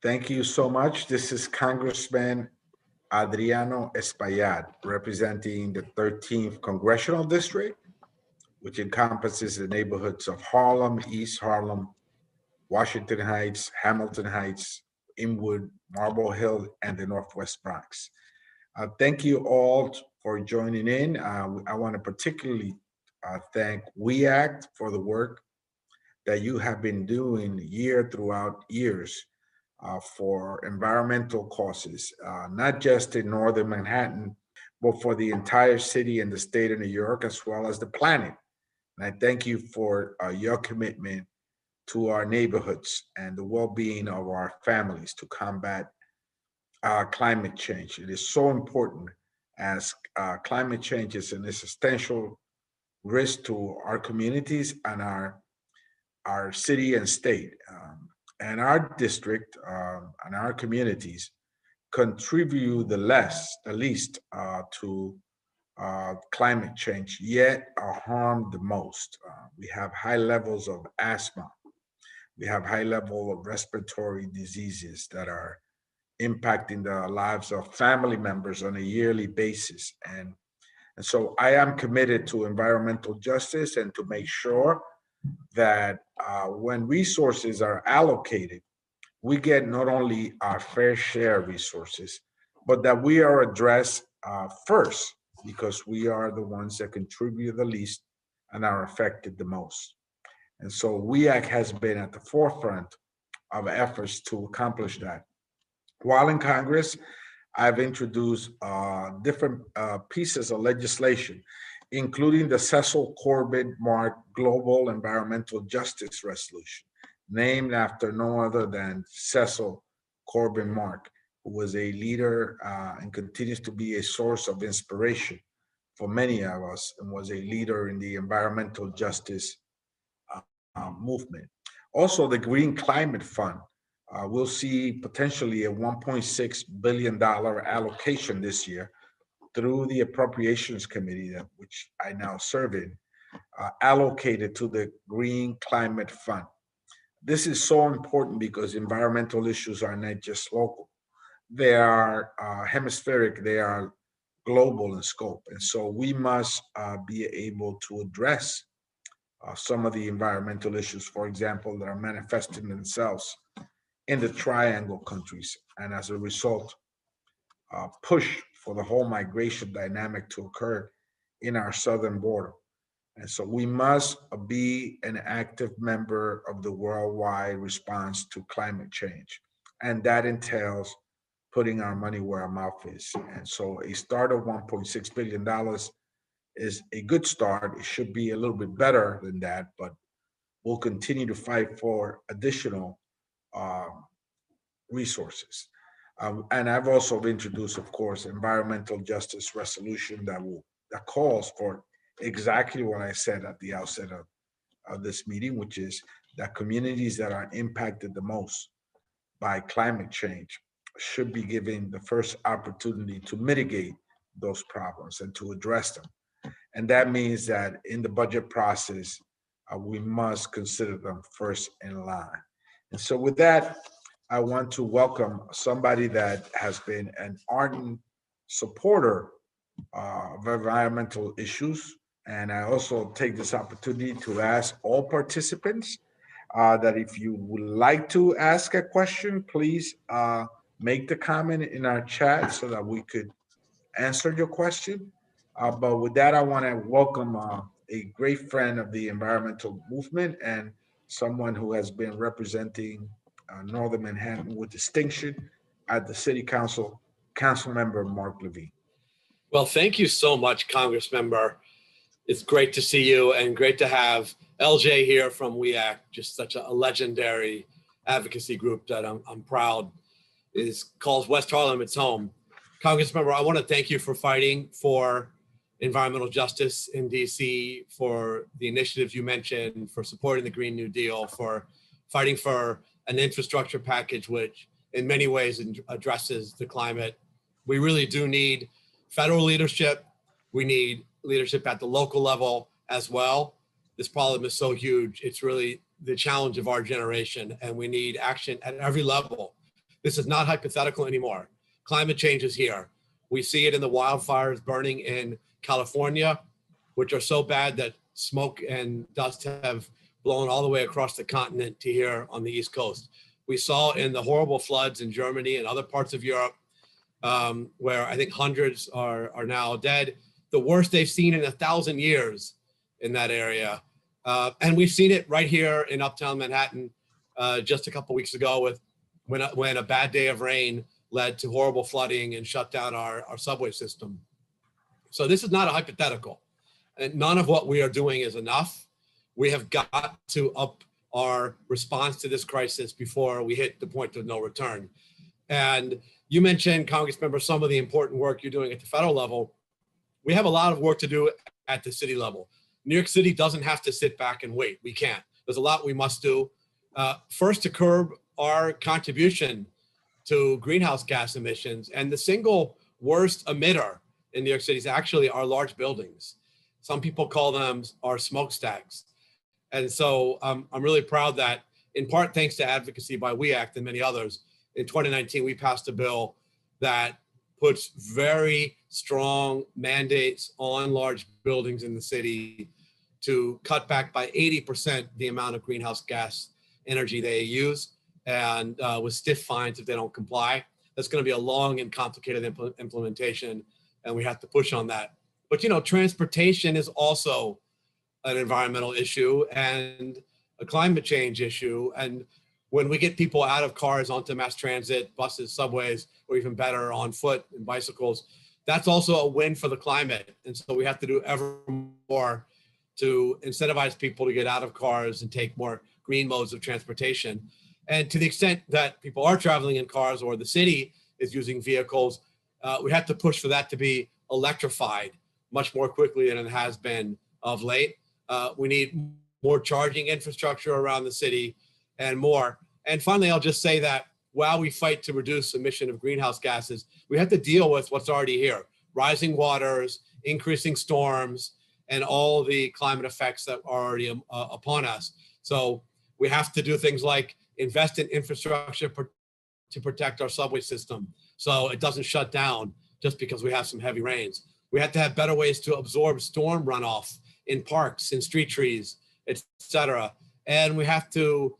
Thank you so much. This is Congressman Adriano Espaillat, representing the 13th Congressional District, which encompasses the neighborhoods of Harlem, East Harlem, Washington Heights, Hamilton Heights, Inwood, Marble Hill, and the Northwest Bronx. Thank you all for joining in. I want to particularly thank We Act for the work that you have been doing year throughout years for environmental causes, not just in northern Manhattan, but for the entire city and the state of New York, as well as the planet. And I thank you for your commitment to our neighborhoods and the well-being of our families to combat climate change. It is so important as climate change is an existential risk to our communities and our city and state. And our district and our communities contribute the least to climate change, yet are harmed the most. We have high levels of asthma. We have high level of respiratory diseases that are impacting the lives of family members on a yearly basis. And so I am committed to environmental justice and to make sure that when resources are allocated, we get not only our fair share of resources, but that we are addressed first because we are the ones that contribute the least and are affected the most. And so WEAC has been at the forefront of efforts to accomplish that. While in Congress, I've introduced different pieces of legislation, including the Cecil Corbett Mark Global Environmental Justice Resolution, named after no other than Cecil Corbett Mark, who was a leader and continues to be a source of inspiration for many of us and was a leader in the environmental justice movement. Also, the Green Climate Fund will see potentially a $1.6 billion allocation this year through the Appropriations Committee, which I now serve in, allocated to the Green Climate Fund. This is so important because environmental issues are not just local. They are hemispheric, they are global in scope. And so we must be able to address some of the environmental issues, for example, that are manifesting themselves in the triangle countries. And as a result, push for the whole migration dynamic to occur in our southern border. And so we must be an active member of the worldwide response to climate change. And that entails putting our money where our mouth is. And so a start of $1.6 billion is a good start. It should be a little bit better than that, but we'll continue to fight for additional resources. And I've also introduced, of course, environmental justice resolution that calls for exactly what I said at the outset of this meeting, which is that communities that are impacted the most by climate change should be given the first opportunity to mitigate those problems and to address them. And that means that in the budget process, we must consider them first in line. And so with that, I want to welcome somebody that has been an ardent supporter of environmental issues. And I also take this opportunity to ask all participants that if you would like to ask a question, please make the comment in our chat so that we could answer your question. But with that, I want to welcome a great friend of the environmental movement and someone who has been representing Northern Manhattan with distinction at the City Council, Councilmember Mark Levine. Well, thank you so much, Congressmember. It's great to see you and great to have LJ here from WEAC, just such a legendary advocacy group that I'm proud calls West Harlem its home. Congressmember, I want to thank you for fighting for environmental justice in DC, for the initiatives you mentioned, for supporting the Green New Deal, for fighting for an infrastructure package, which in many ways addresses the climate. We really do need federal leadership. We need leadership at the local level as well. This problem is so huge. It's really the challenge of our generation, and we need action at every level. This is not hypothetical anymore. Climate change is here. We see it in the wildfires burning in California, which are so bad that smoke and dust have blown all the way across the continent to here on the East Coast. We saw in the horrible floods in Germany and other parts of Europe, where I think hundreds are now dead, the worst they've seen in 1,000 years in that area. And we've seen it right here in Uptown Manhattan just a couple weeks ago with when a bad day of rain led to horrible flooding and shut down our subway system. So this is not a hypothetical. And none of what we are doing is enough. We have got to up our response to this crisis before we hit the point of no return. And you mentioned, Congressmember, some of the important work you're doing at the federal level. We have a lot of work to do at the city level. New York City doesn't have to sit back and wait. We can't. There's a lot we must do. First, to curb our contribution to greenhouse gas emissions. And the single worst emitter in New York City is actually our large buildings. Some people call them our smokestacks. And so I'm really proud that, in part thanks to advocacy by We Act and many others, in 2019, we passed a bill that puts very strong mandates on large buildings in the city to cut back by 80% the amount of greenhouse gas energy they use, and with stiff fines if they don't comply. That's going to be a long and complicated implementation, and we have to push on that. But transportation is also an environmental issue and a climate change issue. And when we get people out of cars onto mass transit, buses, subways, or even better on foot and bicycles, that's also a win for the climate. And so we have to do ever more to incentivize people to get out of cars and take more green modes of transportation. And to the extent that people are traveling in cars or the city is using vehicles, we have to push for that to be electrified much more quickly than it has been of late. We need more charging infrastructure around the city and more. And finally, I'll just say that while we fight to reduce emission of greenhouse gases, we have to deal with what's already here: rising waters, increasing storms, and all the climate effects that are already upon us. So we have to do things like invest in infrastructure to protect our subway system so it doesn't shut down just because we have some heavy rains. We have to have better ways to absorb storm runoff in parks, in street trees, et cetera. And we have to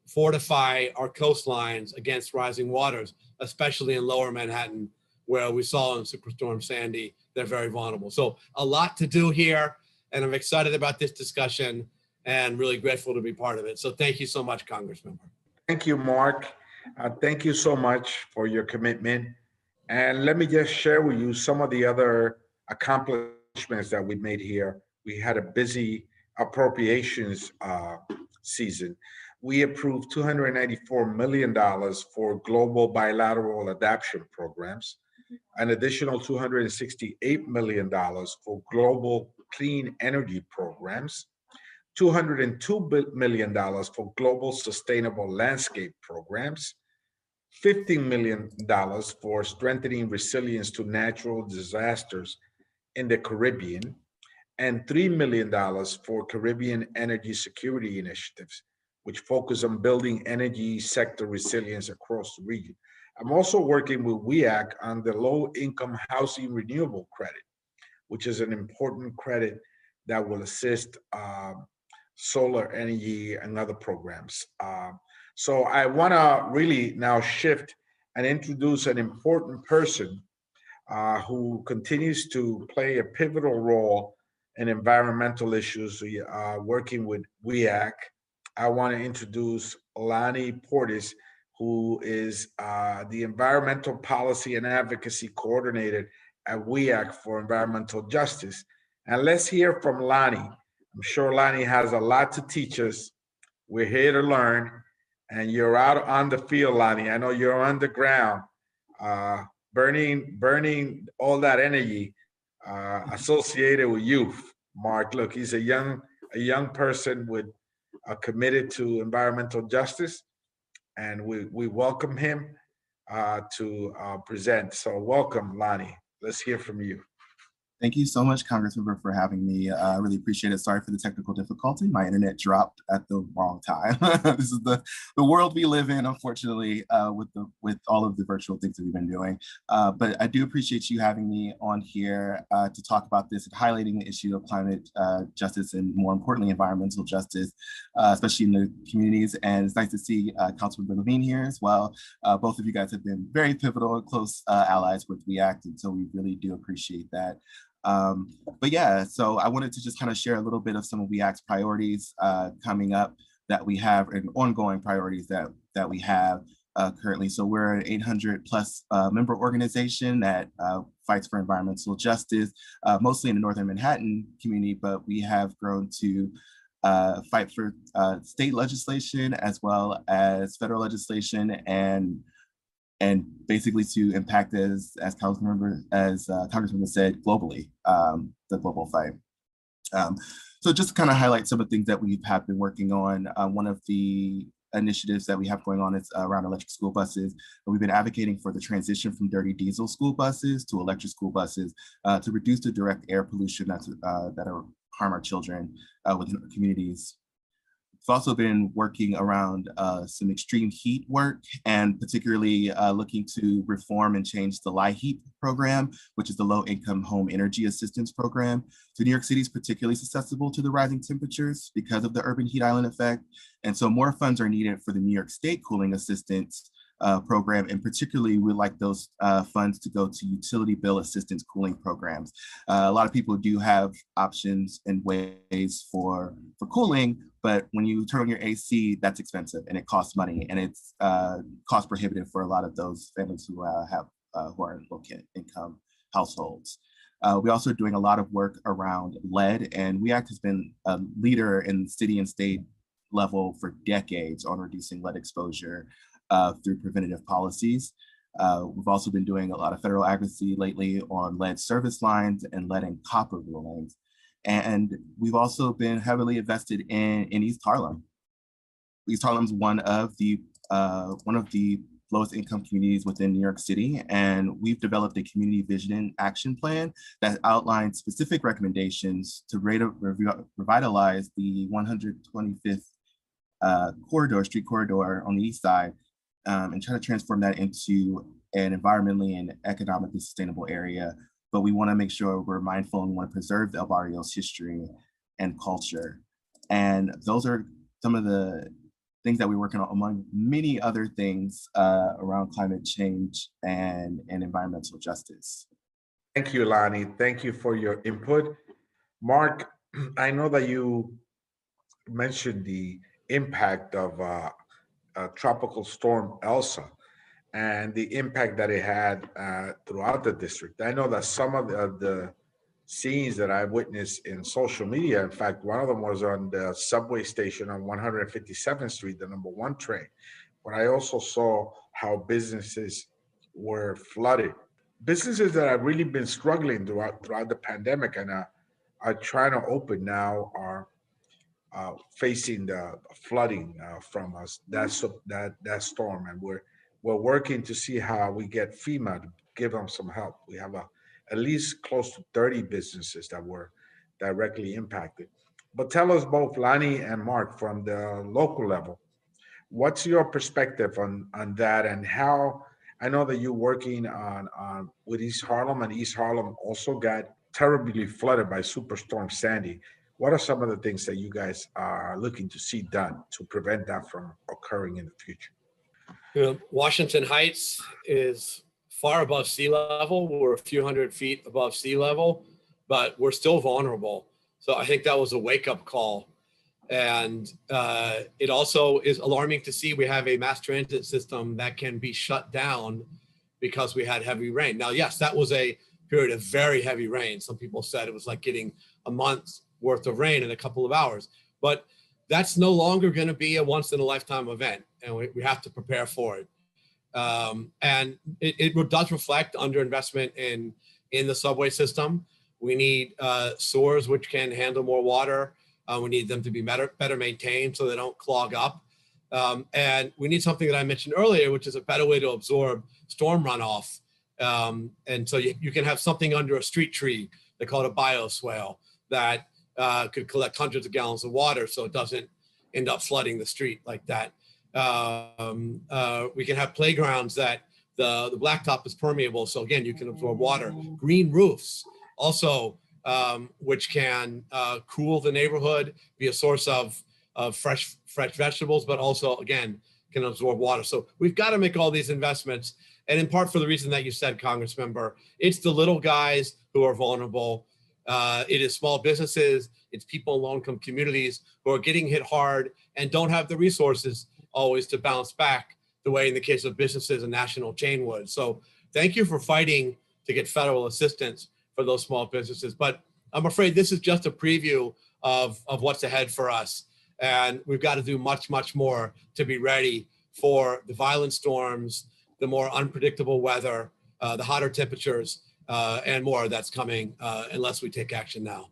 fortify our coastlines against rising waters, especially in lower Manhattan, where we saw in Superstorm Sandy, they're very vulnerable. So a lot to do here, and I'm excited about this discussion and really grateful to be part of it. So thank you so much, Congressmember. Thank you, Mark. Thank you so much for your commitment. And let me just share with you some of the other accomplishments that we made here. We had a busy appropriations season. We approved $294 million for global bilateral adoption programs, an additional $268 million for global clean energy programs, $202 million for global sustainable landscape programs, $15 million for strengthening resilience to natural disasters in the Caribbean, and $3 million for Caribbean energy security initiatives, which focus on building energy sector resilience across the region. I'm also working with WEAC on the low-income housing renewable credit, which is an important credit that will assist solar energy and other programs. So I want to really now shift and introduce an important person who continues to play a pivotal role in environmental issues, working with WEAC. I want to introduce Lonnie Portis, who is the Environmental Policy and Advocacy Coordinator at WEAC for Environmental Justice. And let's hear from Lonnie. I'm sure Lonnie has a lot to teach us. We're here to learn, and you're out on the field, Lonnie. I know you're on the ground, burning all that energy associated with youth. Mark, look, he's a young person with committed to environmental justice, and we welcome him to present. So welcome, Lonnie. Let's hear from you. Thank you so much, Congressmember, for having me. I really appreciate it. Sorry for the technical difficulty. My internet dropped at the wrong time. This is the world we live in, unfortunately, with all of the virtual things that we've been doing. But I do appreciate you having me on here to talk about this and highlighting the issue of climate justice and, more importantly, environmental justice, especially in the communities. And it's nice to see Councilmember Levine here as well. Both of you guys have been very pivotal and close allies with WEACT, and so we really do appreciate that. But yeah, so I wanted to just kind of share a little bit of some of WEACT's priorities coming up that we have, and ongoing priorities that we have currently. So we're an 800 plus member organization that fights for environmental justice, mostly in the Northern Manhattan community, but we have grown to fight for state legislation as well as federal legislation, and basically to impact, as Congressmember said, globally, the global fight. So just to kind of highlight some of the things that we have been working on, one of the initiatives that we have going on is around electric school buses. We've been advocating for the transition from dirty diesel school buses to electric school buses to reduce the direct air pollution that harm our children within our communities. We've also been working around some extreme heat work, and particularly looking to reform and change the LIHEAP program, which is the Low Income Home Energy Assistance Program. So New York City is particularly susceptible to the rising temperatures because of the urban heat island effect. And so more funds are needed for the New York State Cooling Assistance program, and particularly we'd like those funds to go to utility bill assistance cooling programs. A lot of people do have options and ways for cooling, but when you turn on your AC, that's expensive and it costs money, and it's cost prohibitive for a lot of those families who are in low income households. We're also doing a lot of work around lead, and WEACT has been a leader in city and state level for decades on reducing lead exposure through preventative policies. We've also been doing a lot of federal advocacy lately on lead service lines and lead and copper rulings. And we've also been heavily invested in East Harlem. East Harlem is one of the lowest income communities within New York City, and we've developed a community vision action plan that outlines specific recommendations to revitalize the 125th street corridor on the east side, and try to transform that into an environmentally and economically sustainable area. But we want to make sure we're mindful and we want to preserve the El Barrio's history and culture. And those are some of the things that we're working on, among many other things around climate change and environmental justice. Thank you, Lonnie. Thank you for your input. Mark, I know that you mentioned the impact of Tropical Storm Elsa and the impact that it had throughout the district. I know that some of the scenes that I witnessed in social media, in fact, one of them was on the subway station on 157th Street, the number 1 train, but I also saw how businesses were flooded. Businesses that have really been struggling throughout the pandemic and are trying to open now are facing the flooding from us, that storm, and we're working to see how we get FEMA to give them some help. We have at least close to 30 businesses that were directly impacted. But tell us both, Lonnie and Mark, from the local level, what's your perspective on that, and how? I know that you're working on with East Harlem, and East Harlem also got terribly flooded by Superstorm Sandy. What are some of the things that you guys are looking to see done to prevent that from occurring in the future? You know, Washington Heights is far above sea level. We're a few hundred feet above sea level, but we're still vulnerable. So I think that was a wake-up call. And it also is alarming to see we have a mass transit system that can be shut down because we had heavy rain. Now, yes, that was a period of very heavy rain. Some people said it was like getting a month's worth of rain in a couple of hours, but that's no longer going to be a once in a lifetime event, and we have to prepare for it. And it does reflect underinvestment in the subway system. We need sewers which can handle more water. We need them to be better maintained so they don't clog up. And we need something that I mentioned earlier, which is a better way to absorb storm runoff. And so you can have something under a street tree they call it a bioswale, that could collect hundreds of gallons of water so it doesn't end up flooding the street like that. We can have playgrounds that the blacktop is permeable, so again, you can absorb water. Green roofs also, which can cool the neighborhood, be a source of fresh vegetables, but also, again, can absorb water. So we've got to make all these investments. And in part for the reason that you said, Congressmember, it's the little guys who are vulnerable. It is small businesses, it's people in low-income communities who are getting hit hard and don't have the resources always to bounce back the way in the case of businesses a national chain would. So thank you for fighting to get federal assistance for those small businesses. But I'm afraid this is just a preview of what's ahead for us. And we've got to do much, much more to be ready for the violent storms, the more unpredictable weather, the hotter temperatures, and more that's coming unless we take action now.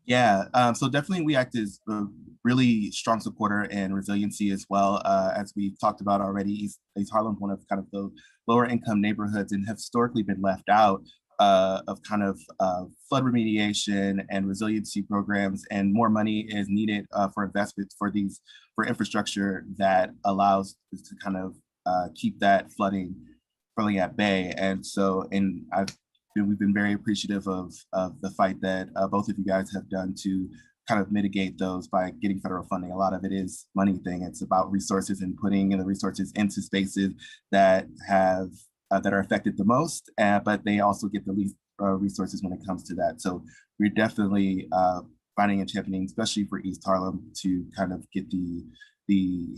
Yeah, so definitely WEACT is a really strong supporter in resiliency as well. As we've talked about already, East Harlem is one of kind of the lower income neighborhoods and have historically been left out of kind of flood remediation and resiliency programs, and more money is needed for investments for infrastructure that allows us to kind of keep that flooding at bay. And so, we've been very appreciative of the fight that both of you guys have done to kind of mitigate those by getting federal funding. A lot of it is money thing. It's about resources and putting in the resources into spaces that have that are affected the most, but they also get the least resources when it comes to that. So we're definitely fighting and championing, especially for East Harlem, to kind of get the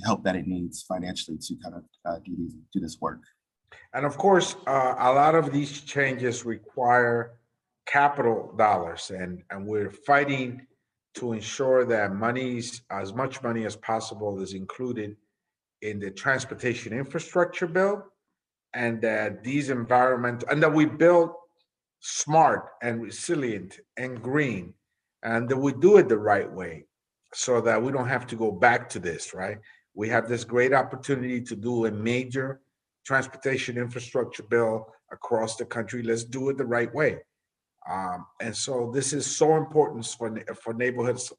help that it needs financially to kind of do this work. And of course, a lot of these changes require capital dollars, and we're fighting to ensure that as much money as possible is included in the transportation infrastructure bill, and that that we build smart and resilient and green, and that we do it the right way so that we don't have to go back to this, right? We have this great opportunity to do a major transportation infrastructure bill across the country. Let's do it the right way. And so this is so important for neighborhoods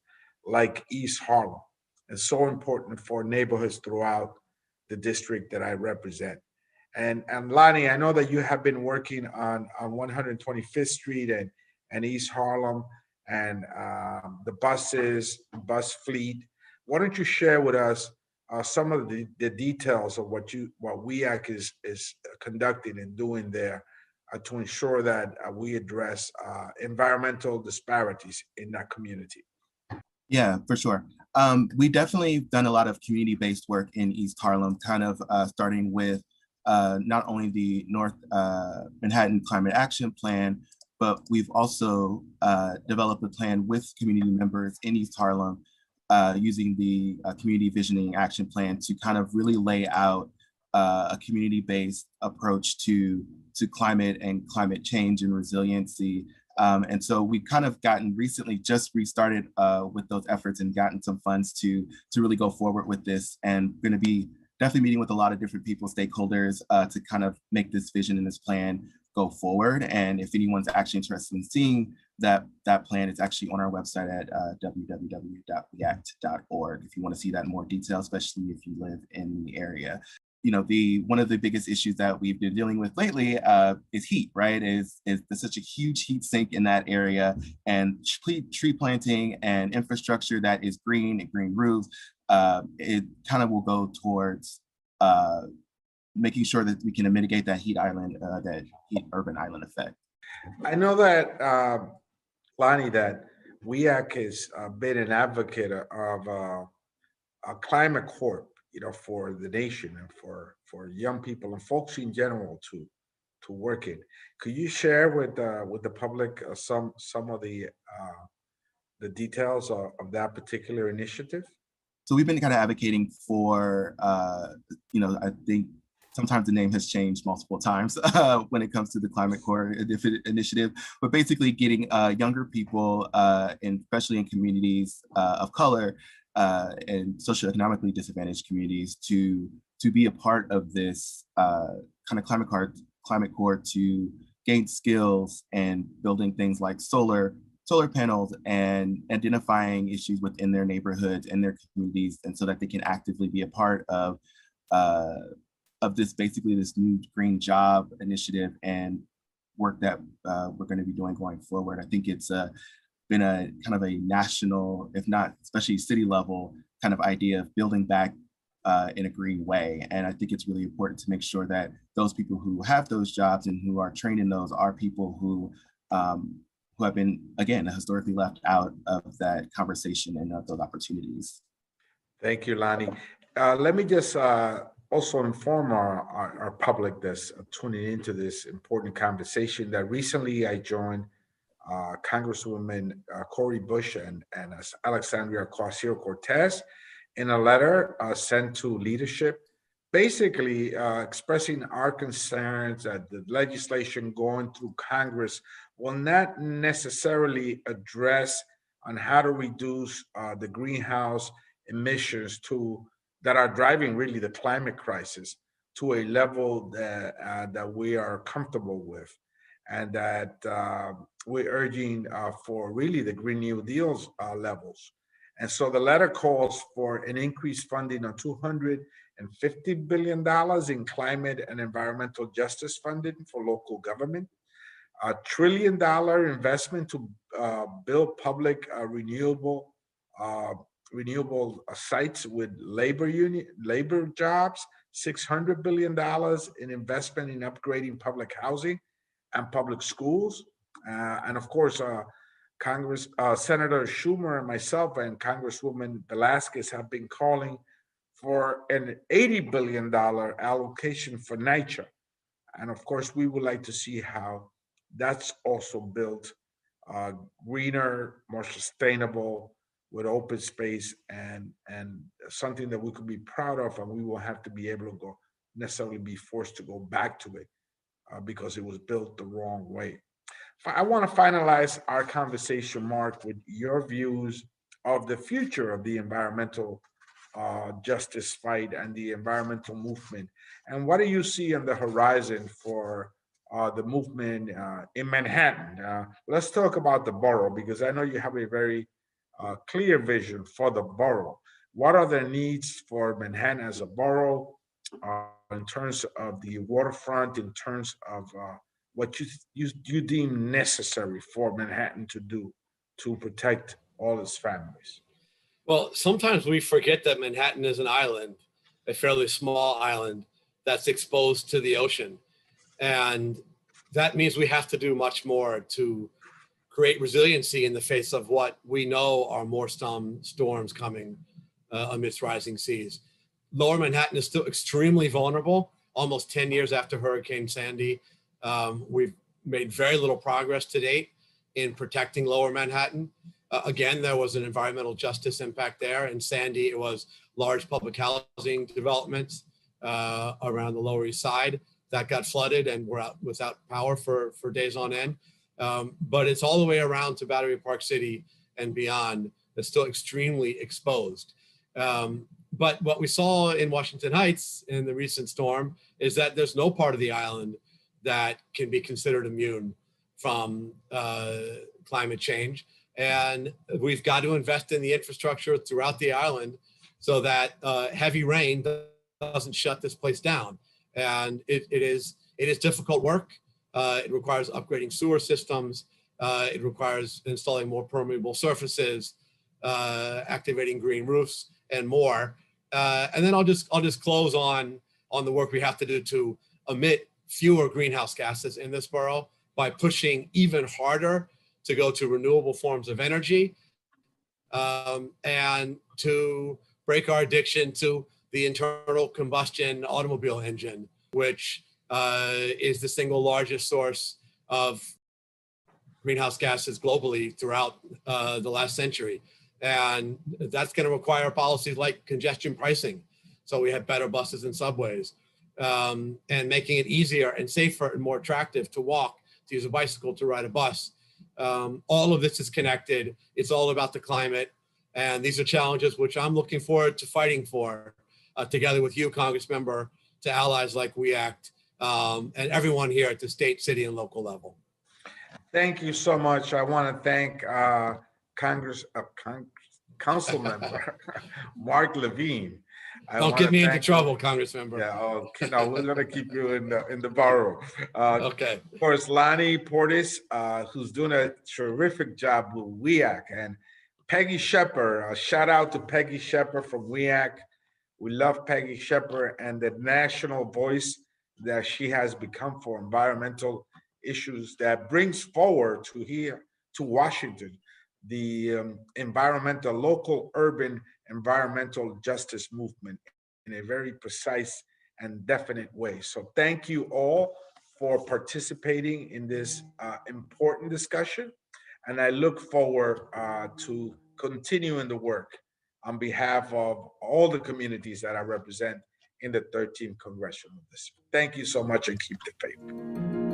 like East Harlem, and so important for neighborhoods throughout the district that I represent. And Lonnie, I know that you have been working on 125th Street and East Harlem, and the bus fleet. Why don't you share with us some of the details of what WEAC is conducting and doing there to ensure that we address environmental disparities in that community? Yeah, for sure. We definitely done a lot of community-based work in East Harlem, kind of starting with not only the North Manhattan Climate Action Plan, but we've also developed a plan with community members in East Harlem using the Community Visioning Action Plan to kind of really lay out a community-based approach to climate and climate change and resiliency. And so we've kind of recently just restarted with those efforts and gotten some funds to really go forward with this, and going to be definitely meeting with a lot of different people, stakeholders, to kind of make this vision and this plan go forward. And if anyone's actually interested in seeing that plan, it's actually on our website at www.weact.org if you want to see that in more detail, especially if you live in the area. You know, one of the biggest issues that we've been dealing with lately is heat, right? Is there's such a huge heat sink in that area, and tree planting and infrastructure that is green and green roofs, it kind of will go towards making sure that we can mitigate that heat urban island effect. I know that, Lonnie, that WEAC has been an advocate of a climate corp, for the nation and for young people and folks in general to work in. Could you share with the public some of the details of that particular initiative? So we've been kind of advocating for, I think sometimes the name has changed multiple times when it comes to the Climate Corps initiative, but basically getting younger people, and especially in communities of color and socioeconomically disadvantaged communities to be a part of this kind of Climate Corps to gain skills and building things like solar panels and identifying issues within their neighborhoods and their communities, and so that they can actively be a part of this new green job initiative and work that we're going to be doing going forward. I think it's been a kind of a national, if not especially city level kind of idea of building back in a green way. And I think it's really important to make sure that those people who have those jobs and who are trained in those are people who have been, again, historically left out of that conversation and of those opportunities. Thank you, Lonnie. Let me just also inform our public that's tuning into this important conversation that recently I joined Congresswoman Cori Bush and Alexandria Ocasio-Cortez in a letter sent to leadership, basically expressing our concerns that the legislation going through Congress will not necessarily address on how to reduce the greenhouse emissions that are driving really the climate crisis to a level that we are comfortable with, and that we're urging for really the Green New Deal's levels. And so the letter calls for an increased funding of $250 billion in climate and environmental justice funding for local government, $1 trillion investment to build public renewable sites with labor jobs, $600 billion in investment in upgrading public housing and public schools, and of course, Senator Schumer and myself and Congresswoman Velasquez have been calling for an $80 billion allocation for NYCHA. And of course, we would like to see how that's also built greener, more sustainable, with open space and something that we could be proud of, and we will have to be able to necessarily be forced to go back to it because it was built the wrong way. I want to finalize our conversation, Mark, with your views of the future of the environmental justice fight and the environmental movement. And what do you see on the horizon for the movement in Manhattan? Let's talk about the borough, because I know you have a very clear vision for the borough. What are the needs for Manhattan as a borough in terms of the waterfront, in terms of what you deem necessary for Manhattan to do to protect all its families? Well, sometimes we forget that Manhattan is an island, a fairly small island that's exposed to the ocean. And that means we have to do much more to create resiliency in the face of what we know are more storms coming amidst rising seas. Lower Manhattan is still extremely vulnerable. Almost 10 years after Hurricane Sandy, we've made very little progress to date in protecting Lower Manhattan. Again, there was an environmental justice impact there. In Sandy, it was large public housing developments around the Lower East Side that got flooded and were without power for days on end. But it's all the way around to Battery Park City and beyond that's still extremely exposed. But what we saw in Washington Heights in the recent storm is that there's no part of the island that can be considered immune from climate change. And we've got to invest in the infrastructure throughout the island so that heavy rain doesn't shut this place down. And it is difficult work. It requires upgrading sewer systems. It requires installing more permeable surfaces, activating green roofs, and more. And then I'll just close on the work we have to do to emit fewer greenhouse gases in this borough by pushing even harder to go to renewable forms of energy and to break our addiction to the internal combustion automobile engine, which is the single largest source of greenhouse gases globally throughout the last century. And that's going to require policies like congestion pricing, so we have better buses and subways, and making it easier and safer and more attractive to walk, to use a bicycle, to ride a bus. All of this is connected. It's all about the climate. And these are challenges which I'm looking forward to fighting for together with you, Congressmember, to allies like We Act, and everyone here at the state, city, and local level. Thank you so much. I want to thank Council Member Mark Levine. Don't get me into trouble, Congressmember. Yeah, no, we're gonna keep you in the borough. Okay. Of course, Lonnie Portis, who's doing a terrific job with WEAC, and Peggy Shepard. Shout out to Peggy Shepard from WEAC. We love Peggy Shepard and the national voice that she has become for environmental issues that brings forward to here to Washington the environmental, local, urban environmental justice movement in a very precise and definite way. So thank you all for participating in this important discussion. And I look forward to continuing the work on behalf of all the communities that I represent in the 13th Congressional District. Thank you so much and keep the faith.